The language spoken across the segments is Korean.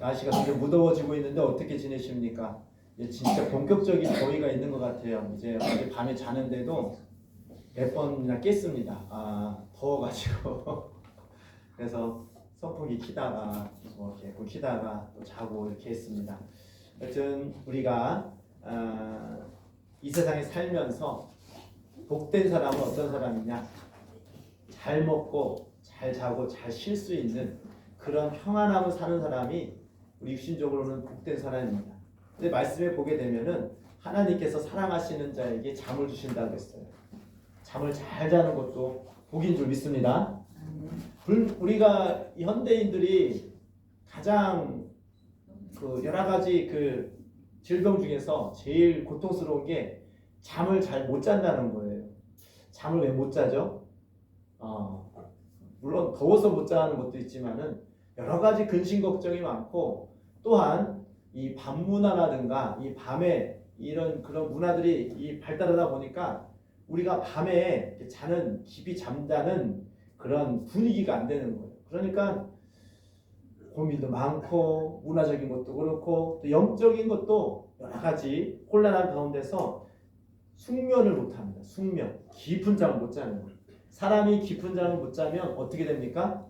날씨가 점점 무더워지고 있는데 어떻게 지내십니까? 이제 진짜 본격적인 더위가 있는 것 같아요. 이제 어제 밤에 자는데도 몇 번이나 깼습니다. 더워가지고. 그래서 선풍기 키다가 이렇게 키다가 또 자고 이렇게 했습니다. 하여튼 우리가 이 세상에 살면서 복된 사람은 어떤 사람이냐? 잘 먹고 잘 자고 잘 쉴 수 있는 그런 평안함을 사는 사람이 우리 육신적으로는 복된 사람입니다. 근데 말씀에 보게 되면은 하나님께서 사랑하시는 자에게 잠을 주신다고 했어요. 잠을 잘 자는 것도 복인 줄 믿습니다. 우리가 현대인들이 가장 여러 가지 질병 중에서 제일 고통스러운 게 잠을 잘 못 잔다는 거예요. 잠을 왜 못 자죠? 물론 더워서 못 자는 것도 있지만은 여러 가지 근심 걱정이 많고, 또한 이 밤 문화라든가 이 밤에 이런 그런 문화들이 이 발달하다 보니까 우리가 밤에 깊이 잠자는 그런 분위기가 안 되는 거예요. 그러니까 고민도 많고 문화적인 것도 그렇고 또 영적인 것도 여러 가지 혼란한 가운데서 숙면을 못합니다. 숙면, 깊은 잠을 못 자는 거예요. 사람이 깊은 잠을 못 자면 어떻게 됩니까?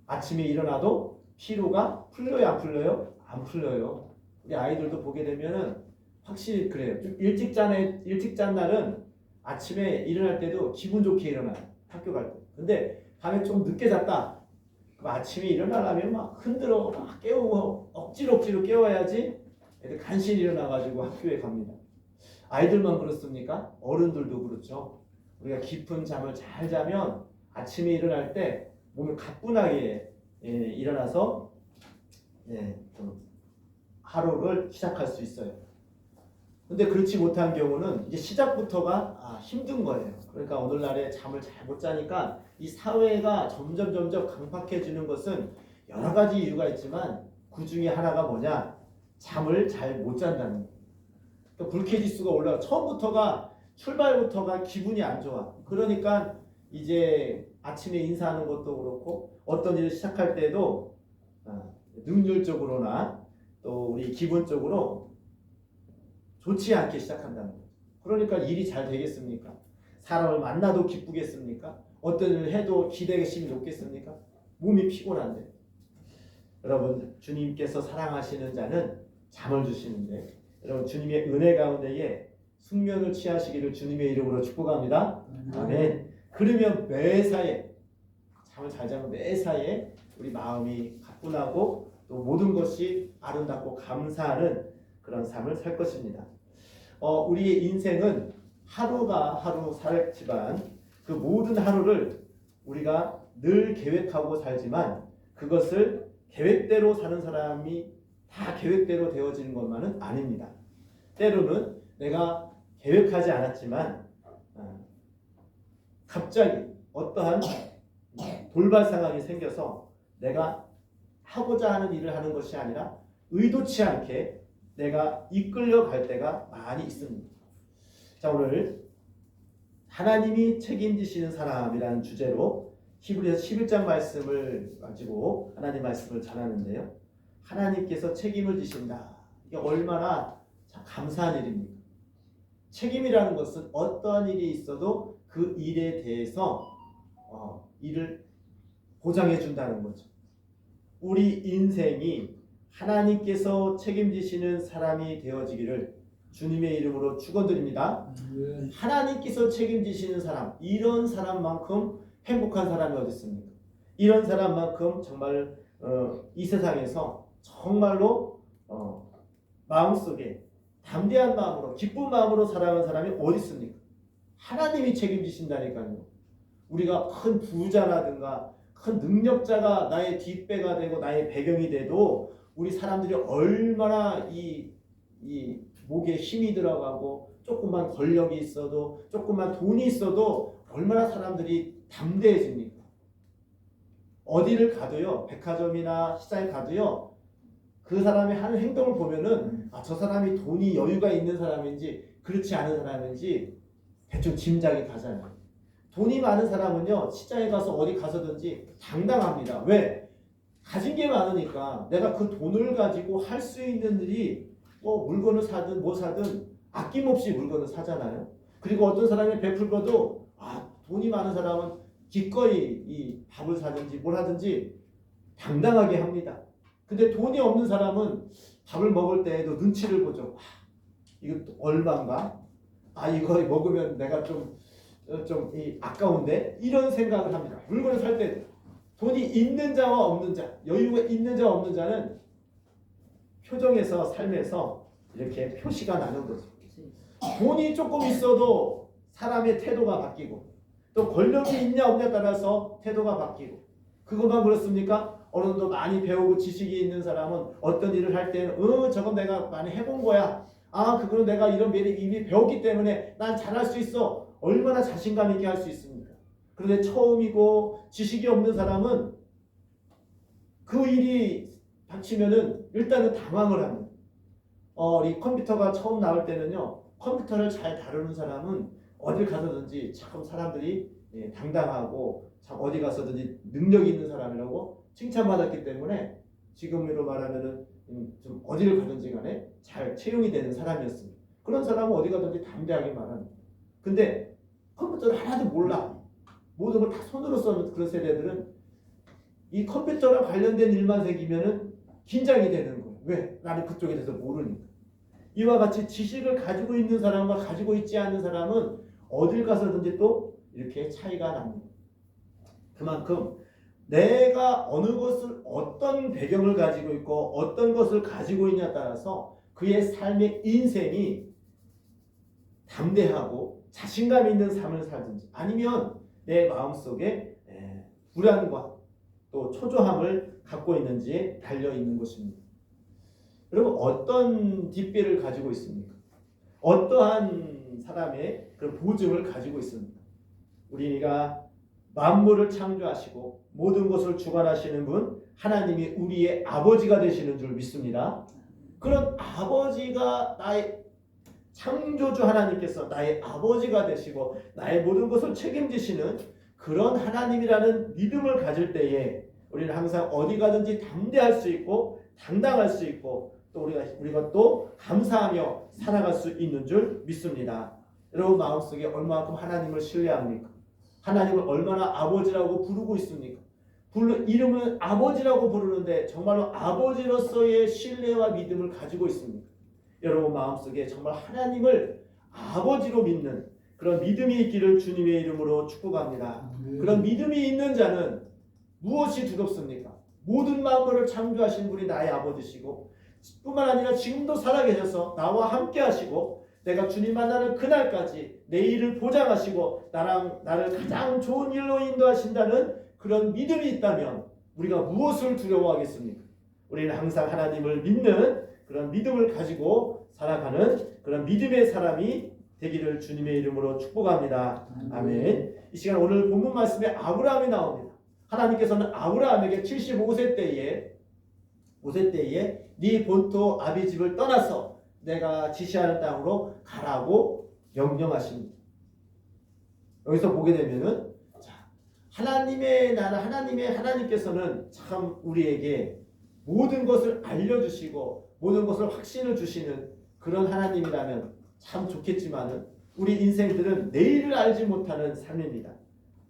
아침에 일어나도 피로가 풀려요, 안 풀려요? 안 풀려요. 우리 아이들도 보게 되면은 확실히 그래요. 좀 일찍 잔 날은 아침에 일어날 때도 기분 좋게 일어나요. 학교 갈 때. 근데 밤에 좀 늦게 잤다. 그럼 아침에 일어나려면 막 흔들어, 막 깨우고 억지로 깨워야지 애들 간신히 일어나가지고 학교에 갑니다. 아이들만 그렇습니까? 어른들도 그렇죠. 우리가 깊은 잠을 잘 자면 아침에 일어날 때 몸이 가뿐하게 일어나서 하루를 시작할 수 있어요. 근데 그렇지 못한 경우는 이제 시작부터가 힘든 거예요. 그러니까 오늘날에 잠을 잘 못 자니까 이 사회가 점점 강팍해지는 것은 여러 가지 이유가 있지만 그 중에 하나가 뭐냐? 잠을 잘 못 잔다는 거예요. 그러니까 불쾌지수가 올라가. 출발부터가 기분이 안 좋아. 그러니까 이제 아침에 인사하는 것도 그렇고 어떤 일을 시작할 때도 능률적으로나 또 우리 기본적으로 좋지 않게 시작한다는 거죠. 그러니까 일이 잘 되겠습니까? 사람을 만나도 기쁘겠습니까? 어떤 일을 해도 기대심이 높겠습니까? 몸이 피곤한데. 여러분, 주님께서 사랑하시는 자는 잠을 주시는데, 여러분 주님의 은혜 가운데에 숙면을 취하시기를 주님의 이름으로 축복합니다. 아멘. 그러면 매사에 잠을 잘 자면 매사에 우리 마음이 가뿐하고 또 모든 것이 아름답고 감사하는 그런 삶을 살 것입니다. 우리의 인생은 하루가 하루 살지만 그 모든 하루를 우리가 늘 계획하고 살지만 그것을 계획대로 사는 사람이 다 계획대로 되어지는 것만은 아닙니다. 때로는 내가 계획하지 않았지만 갑자기 어떠한 돌발 상황이 생겨서 내가 하고자 하는 일을 하는 것이 아니라 의도치 않게 내가 이끌려갈 때가 많이 있습니다. 자, 오늘 하나님이 책임지시는 사람이라는 주제로 히브리서 11장 말씀을 가지고 하나님 말씀을 전하는데요. 하나님께서 책임을 지신다. 이게 얼마나 감사한 일입니까? 책임이라는 것은 어떠한 일이 있어도 그 일에 대해서 일을 보장해 준다는 거죠. 우리 인생이 하나님께서 책임지시는 사람이 되어지기를 주님의 이름으로 축원드립니다. 하나님께서 책임지시는 사람, 이런 사람만큼 행복한 사람이 어디 있습니까? 이런 사람만큼 정말 이 세상에서 정말로 마음속에 담대한 마음으로 기쁜 마음으로 살아가는 사람이 어디 있습니까? 하나님이 책임지신다니까요. 우리가 큰 부자라든가 큰 능력자가 나의 뒷배가 되고 나의 배경이 돼도 우리 사람들이 얼마나 이 목에 힘이 들어가고 조금만 권력이 있어도 조금만 돈이 있어도 얼마나 사람들이 담대해집니까? 어디를 가도요, 백화점이나 시장에 가도요, 그 사람이 하는 행동을 보면은 저 사람이 돈이 여유가 있는 사람인지 그렇지 않은 사람인지 대충 짐작이 가잖아요. 돈이 많은 사람은요, 시장에 가서 어디 가서든지 당당합니다. 왜? 가진 게 많으니까 내가 그 돈을 가지고 할 수 있는 일이 뭐 물건을 사든 뭐 사든 아낌없이 물건을 사잖아요. 그리고 어떤 사람이 베풀고도 돈이 많은 사람은 기꺼이 이 밥을 사든지 뭘 하든지 당당하게 합니다. 근데 돈이 없는 사람은 밥을 먹을 때에도 눈치를 보죠. 이거 얼마인가? 이거 먹으면 내가 좀 아까운데? 이런 생각을 합니다. 물건을 살 때 돈이 있는 자와 없는 자, 여유가 있는 자와 없는 자는 표정에서 삶에서 이렇게 표시가 나는 거죠. 돈이 조금 있어도 사람의 태도가 바뀌고 또 권력이 있냐 없냐에 따라서 태도가 바뀌고 그것만 그렇습니까? 어느 정도 많이 배우고 지식이 있는 사람은 어떤 일을 할 때는 저건 내가 많이 해본 거야. 그거는 내가 이런 미리 이미 배웠기 때문에 난 잘할 수 있어. 얼마나 자신감 있게 할 수 있습니까? 그런데 처음이고 지식이 없는 사람은 그 일이 닥치면은 일단은 당황을 합니다. 이 컴퓨터가 처음 나올 때는요. 컴퓨터를 잘 다루는 사람은 어딜 가서든지 참 사람들이 당당하고 참 어디 가서든지 능력이 있는 사람이라고 칭찬받았기 때문에 지금으로 말하면은 좀 어디를 가든지 간에 잘 채용이 되는 사람이었습니다. 그런 사람은 어디 가든지 담대하게 말합니다. 근데 컴퓨터를 하나도 몰라. 모든 걸 다 손으로 써는 그런 세대들은 이 컴퓨터랑 관련된 일만 생기면은 긴장이 되는 거예요. 왜? 나는 그쪽에 대해서 모르니까. 이와 같이 지식을 가지고 있는 사람과 가지고 있지 않는 사람은 어딜 가서든지 또 이렇게 차이가 납니다. 그만큼 내가 어느 것을 어떤 배경을 가지고 있고 어떤 것을 가지고 있냐에 따라서 그의 삶의 인생이 담대하고 자신감 있는 삶을 살든지 아니면 내 마음속에 불안과 또 초조함을 갖고 있는지에 달려있는 것입니다. 여러분 어떤 뒷배를 가지고 있습니까? 어떠한 사람의 그런 보증을 가지고 있습니까? 우리가 만물을 창조하시고 모든 것을 주관하시는 분 하나님이 우리의 아버지가 되시는 줄 믿습니다. 그런 아버지가 나의 창조주 하나님께서 나의 아버지가 되시고 나의 모든 것을 책임지시는 그런 하나님이라는 믿음을 가질 때에 우리는 항상 어디 가든지 담대할 수 있고 당당할 수 있고 또 우리가 또 감사하며 살아갈 수 있는 줄 믿습니다. 여러분 마음속에 얼마만큼 하나님을 신뢰합니까? 하나님을 얼마나 아버지라고 부르고 있습니까? 이름은 아버지라고 부르는데 정말로 아버지로서의 신뢰와 믿음을 가지고 있습니까? 여러분 마음속에 정말 하나님을 아버지로 믿는 그런 믿음이 있기를 주님의 이름으로 축복합니다. 그런 믿음이 있는 자는 무엇이 두렵습니까? 모든 만물을 창조하신 분이 나의 아버지시고 뿐만 아니라 지금도 살아계셔서 나와 함께 하시고 내가 주님 만나는 그날까지 내일을 보장하시고 나를 가장 좋은 일로 인도하신다는 그런 믿음이 있다면 우리가 무엇을 두려워하겠습니까? 우리는 항상 하나님을 믿는 그런 믿음을 가지고 살아가는 그런 믿음의 사람이 되기를 주님의 이름으로 축복합니다. 아멘. 이 시간 오늘 본문 말씀에 아브라함이 나옵니다. 하나님께서는 아브라함에게 75세 때에 네 본토 아비집을 떠나서 내가 지시하는 땅으로 가라고 명령하십니다. 여기서 보게 되면은 하나님의 나라 하나님께서는 참 우리에게 모든 것을 알려주시고 모든 것을 확신을 주시는 그런 하나님이라면 참 좋겠지만은 우리 인생들은 내일을 알지 못하는 삶입니다.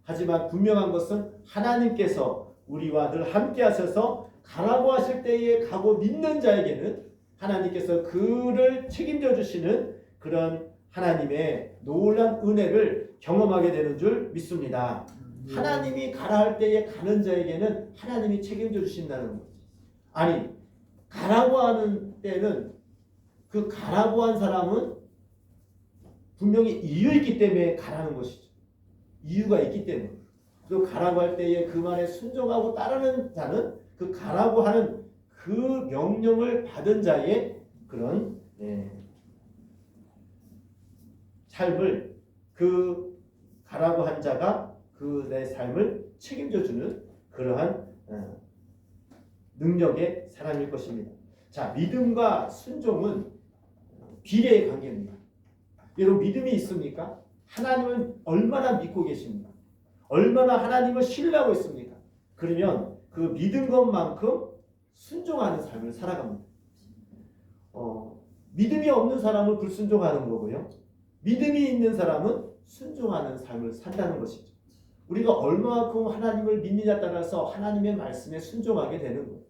하지만 분명한 것은 하나님께서 우리와 늘 함께 하셔서 가라고 하실 때에 가고 믿는 자에게는 하나님께서 그를 책임져 주시는 그런 하나님의 놀라운 은혜를 경험하게 되는 줄 믿습니다. 하나님이 가라 할 때에 가는 자에게는 하나님이 책임져 주신다는 거죠. 아니 가라고 하는 때는 그 가라고 한 사람은 분명히 이유 있기 때문에 가라는 것이죠. 이유가 있기 때문에. 또 가라고 할 때에 그 말에 순종하고 따르는 자는 그 가라고 하는 그 명령을 받은 자의 그런 삶을 그 가라고 한 자가 그 내 삶을 책임져주는 그러한 능력의 사람일 것입니다. 자, 믿음과 순종은 비례의 관계입니다. 여러분 믿음이 있습니까? 하나님은 얼마나 믿고 계십니까? 얼마나 하나님을 신뢰하고 있습니까? 그러면 그 믿은 것만큼 순종하는 삶을 살아갑니다. 믿음이 없는 사람은 불순종하는 거고요. 믿음이 있는 사람은 순종하는 삶을 산다는 것이죠. 우리가 얼마만큼 하나님을 믿느냐에 따라서 하나님의 말씀에 순종하게 되는 거예요.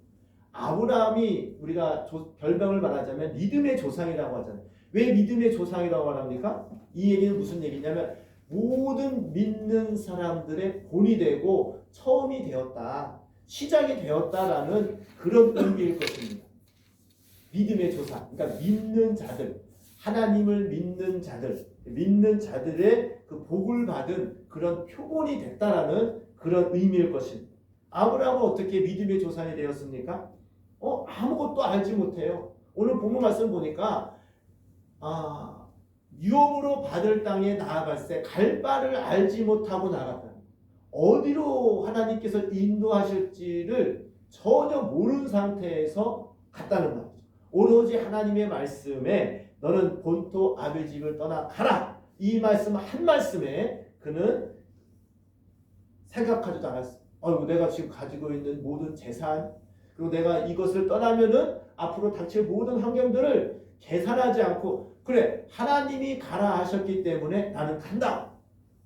아브라함이 우리가 별명을 말하자면 믿음의 조상이라고 하잖아요. 왜 믿음의 조상이라고 합니까? 이 얘기는 무슨 얘기냐면 모든 믿는 사람들의 본이 되고 처음이 되었다, 시작이 되었다라는 그런 의미일 것입니다. 믿음의 조상, 그러니까 믿는 자들, 하나님을 믿는 자들, 믿는 자들의 그 복을 받은 그런 표본이 됐다라는 그런 의미일 것입니다. 아브라함은 어떻게 믿음의 조상이 되었습니까? 아무것도 알지 못해요. 오늘 본문 말씀 보니까 유업으로 받을 땅에 나아갈새 갈 바를 알지 못하고 나갔다. 어디로 하나님께서 인도하실지를 전혀 모르는 상태에서 갔다는 말이죠. 오로지 하나님의 말씀에 너는 본토 아비 집을 떠나 가라. 이 말씀 한 말씀에 그는 생각하지도 않았어요. 내가 지금 가지고 있는 모든 재산, 그리고 내가 이것을 떠나면은 앞으로 닥칠 모든 환경들을 계산하지 않고 그래 하나님이 가라 하셨기 때문에 나는 간다.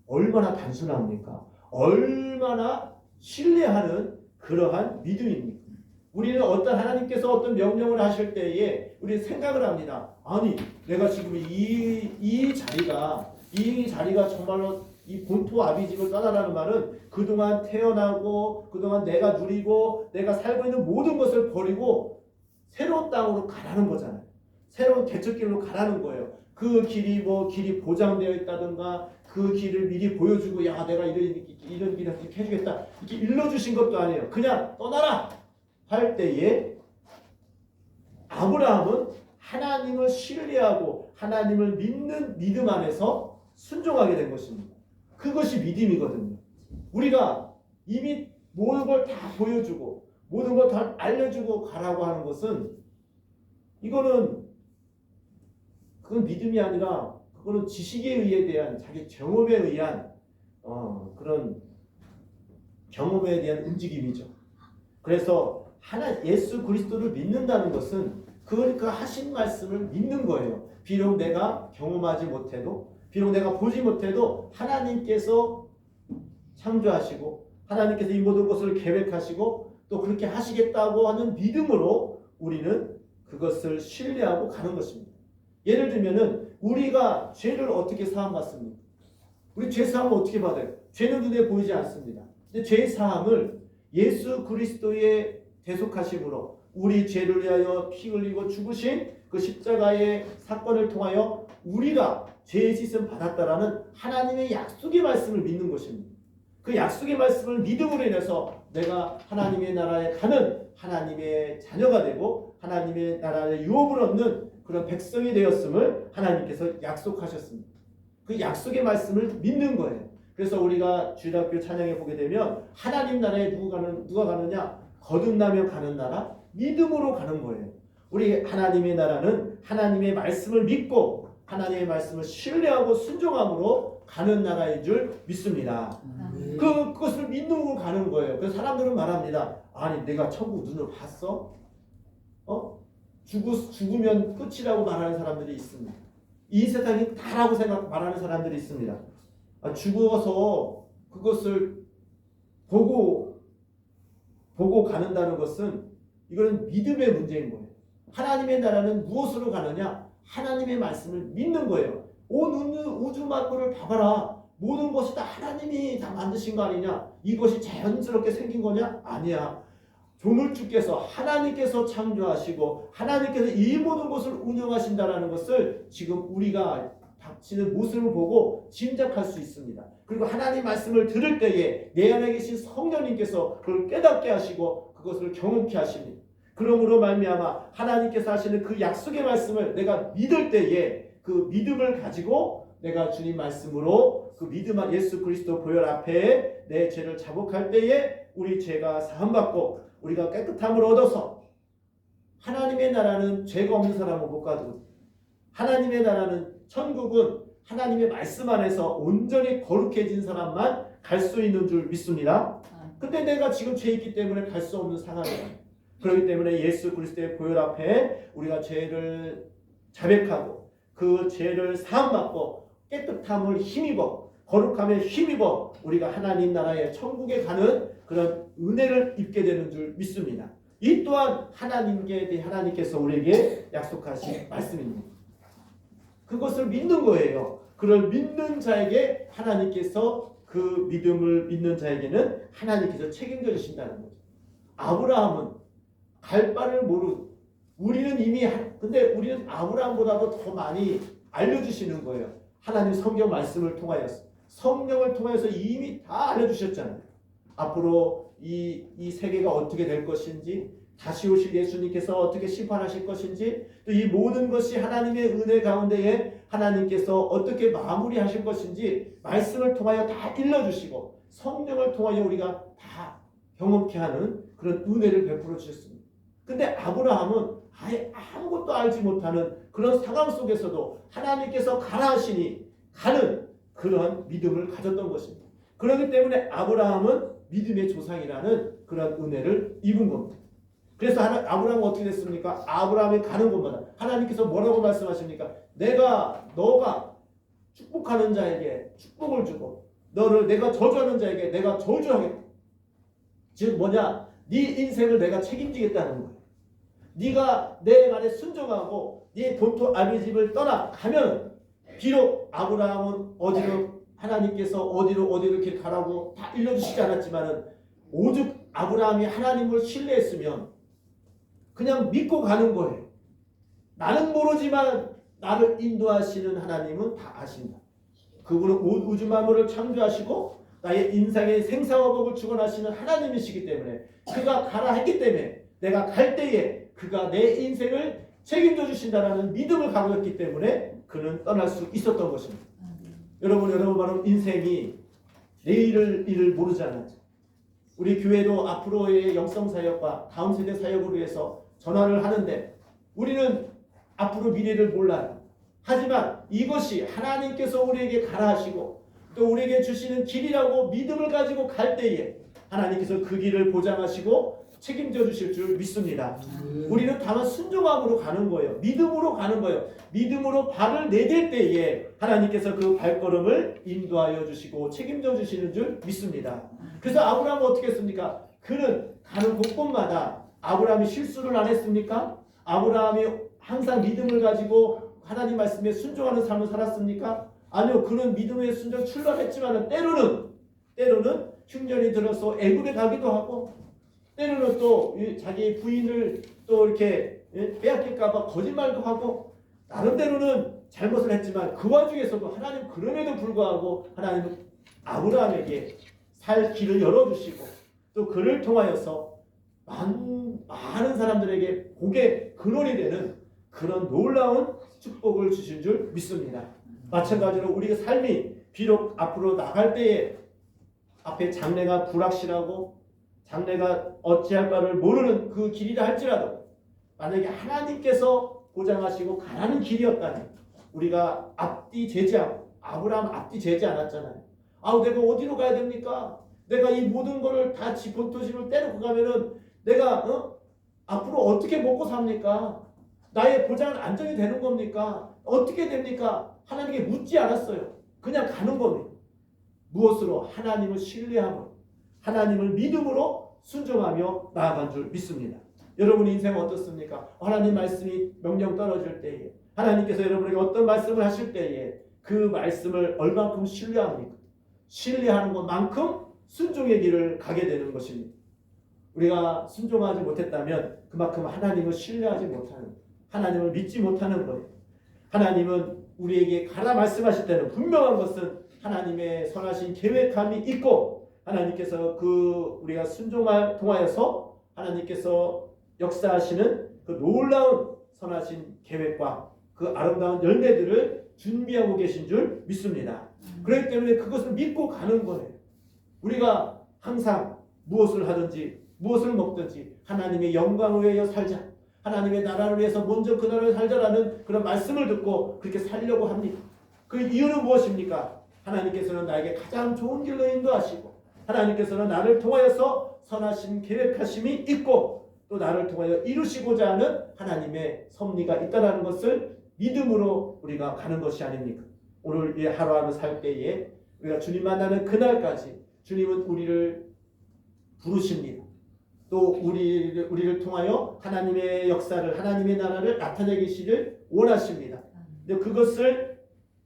얼마나 단순합니까? 얼마나 신뢰하는 그러한 믿음입니까? 우리는 어떤 하나님께서 어떤 명령을 하실 때에 우리 생각을 합니다. 아니 내가 지금 이 자리가 정말로 이 본토 아비 집을 떠나라는 말은 그동안 태어나고 그동안 내가 누리고 내가 살고 있는 모든 것을 버리고 새로운 땅으로 가라는 거잖아요. 새로운 개척길로 가라는 거예요. 그 길이 길이 보장되어 있다든가 그 길을 미리 보여주고 야 내가 이런 길을 이렇게 해주겠다 이렇게 일러주신 것도 아니에요. 그냥 떠나라 할 때에 아브라함은 하나님을 신뢰하고 하나님을 믿는 믿음 안에서 순종하게 된 것입니다. 그것이 믿음이거든요. 우리가 이미 모든 걸 다 보여주고 모든 걸 다 알려주고 가라고 하는 것은 그건 믿음이 아니라 그거는 지식에 의해 대한 자기 경험에 의한 그런 경험에 대한 움직임이죠. 그래서 예수 그리스도를 믿는다는 것은 그러니까 하신 말씀을 믿는 거예요. 비록 내가 경험하지 못해도 비록 내가 보지 못해도 하나님께서 창조하시고 하나님께서 이 모든 것을 계획하시고 또 그렇게 하시겠다고 하는 믿음으로 우리는 그것을 신뢰하고 가는 것입니다. 예를 들면은 우리가 죄를 어떻게 사함받습니까? 우리 죄 사함을 어떻게 받아요? 죄는 눈에 보이지 않습니다. 근데 죄 사함을 예수 그리스도의 대속하심으로 우리 죄를 위하여 피 흘리고 죽으신 그 십자가의 사건을 통하여 우리가 죄의 씻음 받았다라는 하나님의 약속의 말씀을 믿는 것입니다. 그 약속의 말씀을 믿음으로 인해서 내가 하나님의 나라에 가는 하나님의 자녀가 되고 하나님의 나라의 유업을 얻는 그런 백성이 되었음을 하나님께서 약속하셨습니다. 그 약속의 말씀을 믿는 거예요. 그래서 우리가 주일학교 찬양에 보게 되면 하나님 나라에 누가 가느냐? 거듭나며 가는 나라, 믿음으로 가는 거예요. 우리 하나님의 나라는 하나님의 말씀을 믿고 하나님의 말씀을 신뢰하고 순종함으로 가는 나라인 줄 믿습니다. 그것을 믿음으로 가는 거예요. 그래서 사람들은 말합니다. 아니 내가 천국 눈으로 봤어? 죽으면 끝이라고 말하는 사람들이 있습니다. 이 세상이 다라고 말하는 사람들이 있습니다. 죽어서 그것을 보고 가는다는 것은 이거는 믿음의 문제인 거예요. 하나님의 나라는 무엇으로 가느냐? 하나님의 말씀을 믿는 거예요. 온 우주 만물을 봐봐라. 모든 것이 다 하나님이 다 만드신 거 아니냐? 이것이 자연스럽게 생긴 거냐? 아니야. 조물주께서 하나님께서 창조하시고 하나님께서 이 모든 것을 운영하신다라는 것을 지금 우리가 닥치는 모습을 보고 짐작할 수 있습니다. 그리고 하나님 말씀을 들을 때에 내 안에 계신 성령님께서 그걸 깨닫게 하시고 그것을 경험케 하십니다. 그러므로 말미암아 하나님께서 하시는 그 약속의 말씀을 내가 믿을 때에 그 믿음을 가지고 내가 주님 말씀으로 그 믿음 안 예수 그리스도 보혈 앞에 내 죄를 자복할 때에 우리 죄가 사함받고 우리가 깨끗함을 얻어서 하나님의 나라는 죄가 없는 사람은 못 가도 하나님의 나라는 천국은 하나님의 말씀 안에서 온전히 거룩해진 사람만 갈 수 있는 줄 믿습니다. 근데 내가 지금 죄 있기 때문에 갈 수 없는 상황이야. 그렇기 때문에 예수 그리스도의 보혈 앞에 우리가 죄를 자백하고 그 죄를 사함받고 깨끗함을 힘입어 거룩함에 힘입어 우리가 하나님 나라의 천국에 가는 그런 은혜를 입게 되는 줄 믿습니다. 이 또한 하나님께서 우리에게 약속하신 말씀입니다. 그것을 믿는 거예요. 그걸 믿는 자에게 하나님께서 그 믿음을 믿는 자에게는 하나님께서 책임져 주신다는 거죠. 아브라함은 갈 바를 모르고 우리는 이미 근데 우리는 아브라함보다도 더 많이 알려주시는 거예요. 하나님 성경 말씀을 통하여서 성령을 통해서 이미 다 알려주셨잖아요. 앞으로 이 세계가 어떻게 될 것인지 다시 오실 예수님께서 어떻게 심판하실 것인지 또 이 모든 것이 하나님의 은혜 가운데에 하나님께서 어떻게 마무리하실 것인지 말씀을 통하여 다 일러주시고 성령을 통하여 우리가 다 경험케 하는 그런 은혜를 베풀어 주셨습니다. 근데 아브라함은 아예 아무것도 알지 못하는 그런 상황 속에서도 하나님께서 가라 하시니 가는 그런 믿음을 가졌던 것입니다. 그렇기 때문에 아브라함은 믿음의 조상이라는 그런 은혜를 입은 겁니다. 그래서 아브라함은 어떻게 됐습니까? 아브라함이 가는 곳마다 하나님께서 뭐라고 말씀하십니까? 너가 축복하는 자에게 축복을 주고 너를 내가 저주하는 자에게 내가 저주하겠다. 즉 뭐냐? 네 인생을 내가 책임지겠다는 거예요. 네가 내 말에 순종하고 네 본토 아비 집을 떠나가면 비록 아브라함은 하나님께서 어디로 이렇게 가라고 다 일러주시지 않았지만은 오직 아브라함이 하나님을 신뢰했으면 그냥 믿고 가는 거예요. 나는 모르지만 나를 인도하시는 하나님은 다 아신다. 그분은 우주 만물을 창조하시고 나의 인생의 생사와 복을 주관하시는 하나님이시기 때문에 그가 가라 했기 때문에 내가 갈 때에 그가 내 인생을 책임져 주신다라는 믿음을 가지고 있기 때문에 그는 떠날 수 있었던 것입니다. 여러분 바로 인생이 내일을 모르잖아요. 우리 교회도 앞으로의 영성 사역과 다음 세대 사역을 위해서 전환을 하는데 우리는 앞으로 미래를 몰라요. 하지만 이것이 하나님께서 우리에게 가라 하시고 또 우리에게 주시는 길이라고 믿음을 가지고 갈 때에 하나님께서 그 길을 보장하시고 책임져 주실 줄 믿습니다. 우리는 다만 순종함으로 가는 거예요. 믿음으로 가는 거예요. 믿음으로 발을 내딜 때에 하나님께서 그 발걸음을 인도하여 주시고 책임져 주시는 줄 믿습니다. 그래서 아브라함은 어떻게 했습니까? 그는 가는 곳곳마다 아브라함이 실수를 안 했습니까? 아브라함이 항상 믿음을 가지고 하나님 말씀에 순종하는 삶을 살았습니까? 아니요. 그는 믿음의 순종 출발했지만 때로는 흉년이 들어서 애굽에 가기도 하고 때로는 또 자기 부인을 또 이렇게 빼앗길까 봐 거짓말도 하고 나름대로는 잘못을 했지만 그 와중에서도 하나님 그럼에도 불구하고 하나님은 아브라함에게 살 길을 열어주시고 또 그를 통하여서 많은 사람들에게 복의 근원이 되는 그런 놀라운 축복을 주신 줄 믿습니다. 마찬가지로 우리의 삶이 비록 앞으로 나갈 때에 앞에 장래가 불확실하고 장래가 어찌할 바를 모르는 그 길이라 할지라도 만약에 하나님께서 보장하시고 가라는 길이었다면 우리가 앞뒤 재지하고 아브라함 앞뒤 재지 않았잖아요. 내가 어디로 가야 됩니까? 내가 이 모든 거를 다 본토집을 떼놓고 가면은 내가 앞으로 어떻게 먹고 삽니까? 나의 보장은 안정이 되는 겁니까? 어떻게 됩니까? 하나님께 묻지 않았어요. 그냥 가는 겁니다. 무엇으로? 하나님을 신뢰함으로 하나님을 믿음으로 순종하며 나아간 줄 믿습니다. 여러분 인생 어떻습니까? 하나님 말씀이 명령 떨어질 때에 하나님께서 여러분에게 어떤 말씀을 하실 때에 그 말씀을 얼만큼 신뢰합니까? 신뢰하는 것만큼 순종의 길을 가게 되는 것입니다. 우리가 순종하지 못했다면 그만큼 하나님을 신뢰하지 못하는, 하나님을 믿지 못하는 거예요. 하나님은 우리에게 가라 말씀하실 때는 분명한 것은 하나님의 선하신 계획함이 있고 하나님께서 우리가 순종을 통하여서 하나님께서 역사하시는 그 놀라운 선하신 계획과 그 아름다운 열매들을 준비하고 계신 줄 믿습니다. 그렇기 때문에 그것을 믿고 가는 거예요. 우리가 항상 무엇을 하든지 무엇을 먹든지 하나님의 영광을 위하여 살자. 하나님의 나라를 위해서 먼저 그 나라를 살자라는 그런 말씀을 듣고 그렇게 살려고 합니다. 그 이유는 무엇입니까? 하나님께서는 나에게 가장 좋은 길로 인도하시고 하나님께서는 나를 통하여서 선하신 계획하심이 있고 또 나를 통하여 이루시고자 하는 하나님의 섭리가 있다는 것을 믿음으로 우리가 가는 것이 아닙니까? 오늘 이 하루하루 살 때에 우리가 주님 만나는 그날까지 주님은 우리를 부르십니다. 또 우리를 통하여 하나님의 역사를, 하나님의 나라를 나타내기를 원하십니다. 근데 그것을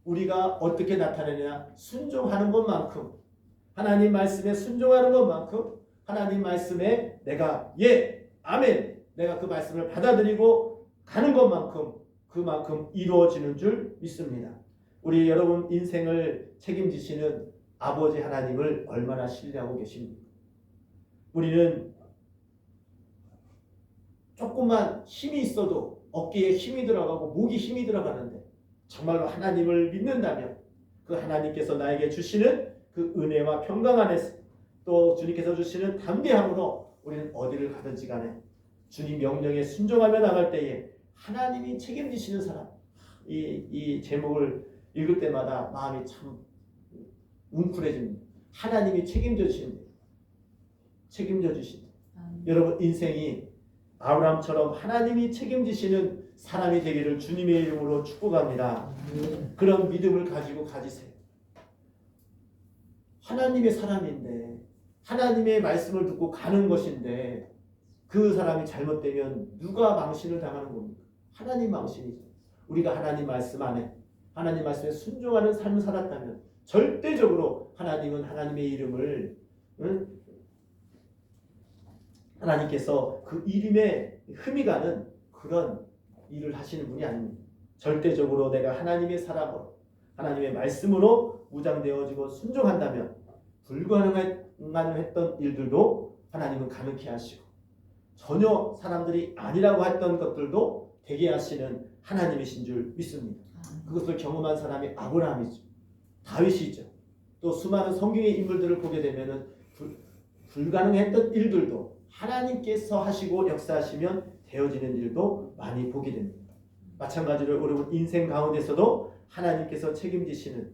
우리가 어떻게 나타내느냐? 순종하는 것만큼, 하나님 말씀에 순종하는 것만큼, 하나님 말씀에 내가 예, 아멘, 내가 그 말씀을 받아들이고 가는 것만큼 그만큼 이루어지는 줄 믿습니다. 우리 여러분 인생을 책임지시는 아버지 하나님을 얼마나 신뢰하고 계십니까? 우리는 조금만 힘이 있어도 어깨에 힘이 들어가고 목에 힘이 들어가는데 정말로 하나님을 믿는다면 그 하나님께서 나에게 주시는 그 은혜와 평강 안에서 또 주님께서 주시는 담대함으로 우리는 어디를 가든지 간에 주님 명령에 순종하며 나갈 때에 하나님이 책임지시는 사람, 이 제목을 읽을 때마다 마음이 참 웅크려집니다. 하나님이 책임져 주신다. 책임져 주신다. 여러분 인생이 아브라함처럼 하나님이 책임지시는 사람이 되기를 주님의 이름으로 축복합니다. 그런 믿음을 가지고 가지세요. 하나님의 사람인데 하나님의 말씀을 듣고 가는 것인데 그 사람이 잘못되면 누가 망신을 당하는 겁니까? 하나님 망신이죠. 우리가 하나님 말씀 안에 하나님 말씀에 순종하는 삶을 살았다면 절대적으로 하나님은 하나님의 이름을 하나님께서 그 이름에 흠이 가는 그런 일을 하시는 분이 아닙니다. 절대적으로 내가 하나님의 사람으로 하나님의 말씀으로 무장되어지고 순종한다면 불가능했던 일들도 하나님은 가능케 하시고 전혀 사람들이 아니라고 했던 것들도 되게 하시는 하나님이신 줄 믿습니다. 그것을 경험한 사람이 아브라함이죠. 다윗이죠. 또 수많은 성경의 인물들을 보게 되면은 불가능했던 일들도 하나님께서 하시고 역사하시면 되어지는 일도 많이 보게 됩니다. 마찬가지로 여러분 인생 가운데서도 하나님께서 책임지시는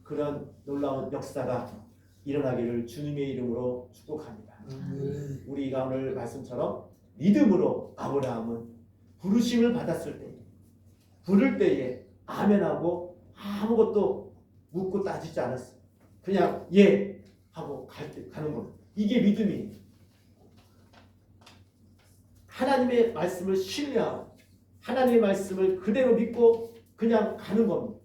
그런 놀라운 역사가 일어나기를 주님의 이름으로 축복합니다. 우리가 오늘 말씀처럼 믿음으로 아브라함은 부르심을 받았을 때 부를 때에 아멘하고 아무것도 묻고 따지지 않았어요. 그냥 예 하고 가는 겁니다. 이게 믿음이에요. 하나님의 말씀을 신뢰하고 하나님의 말씀을 그대로 믿고 그냥 가는 겁니다.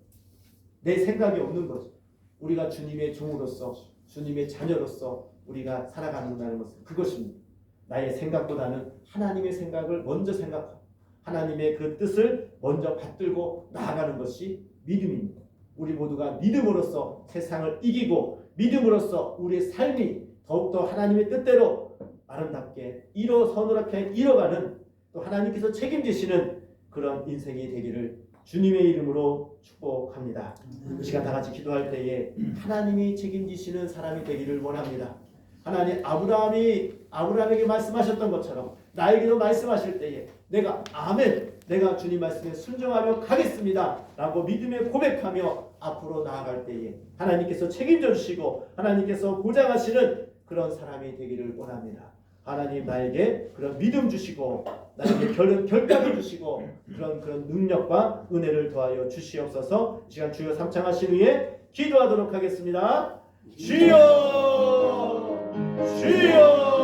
내 생각이 없는 거죠. 우리가 주님의 종으로서 주님의 자녀로서 우리가 살아간다는 것은 그것입니다. 나의 생각보다는 하나님의 생각을 먼저 생각하고 하나님의 그 뜻을 먼저 받들고 나아가는 것이 믿음입니다. 우리 모두가 믿음으로써 세상을 이기고 믿음으로써 우리의 삶이 더욱더 하나님의 뜻대로 아름답게 선우랗게 이뤄가는 또 하나님께서 책임지시는 그런 인생이 되기를 주님의 이름으로 축복합니다. 이 시간 다 같이 기도할 때에 하나님이 책임지시는 사람이 되기를 원합니다. 하나님 아브라함에게 말씀하셨던 것처럼 나에게도 말씀하실 때에 내가 아멘, 내가 주님 말씀에 순종하며 가겠습니다 라고 믿음에 고백하며 앞으로 나아갈 때에 하나님께서 책임져 주시고 하나님께서 보장하시는 그런 사람이 되기를 원합니다. 하나님 나에게 그런 믿음 주시고 나에게 결단을 주시고 그런 능력과 은혜를 더하여 주시옵소서. 이 시간 주여 삼창하신 후에 기도하도록 하겠습니다. 주여 주여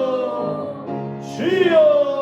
주여